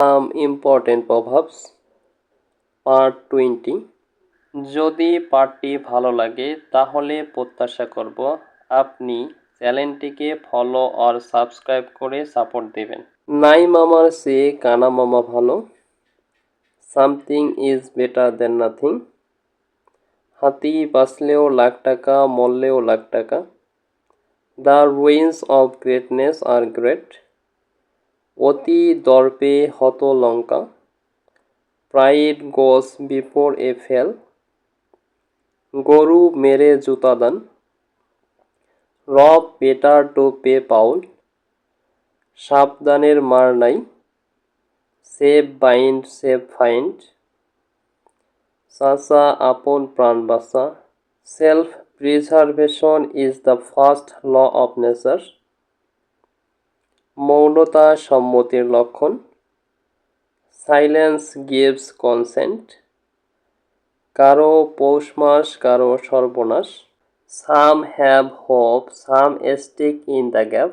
Some important proverbs, Part 20। যদি পাঠটি ভালো লাগে তাহলে প্রত্যাশা করব আপনি চ্যানেলটিকে ফলো আর সাবস্ক্রাইব করে সাপোর্ট দেবেন। নাই মামার চেয়ে কানা মামা ভালো, something is better than nothing. হাতি বাঁচলেও লাখ টাকা, মরলেও লাখ টাকা। The ruins of greatness are great. অতি দর্পে হত লঙ্কা। Pride goes before a fall. গরু মেরে জুতা দান। Rob better to pay Paul. সাবধানের মার নাই। Save bind save find. চাচা আপন প্রাণ বাঁচা। Self preservation is the first law of nature. মৌনতা সম্মতির লক্ষণ। Silence gives consent. কারো পৌষ মাস কারো সর্বনাশ। Some have hope some stick in the gap.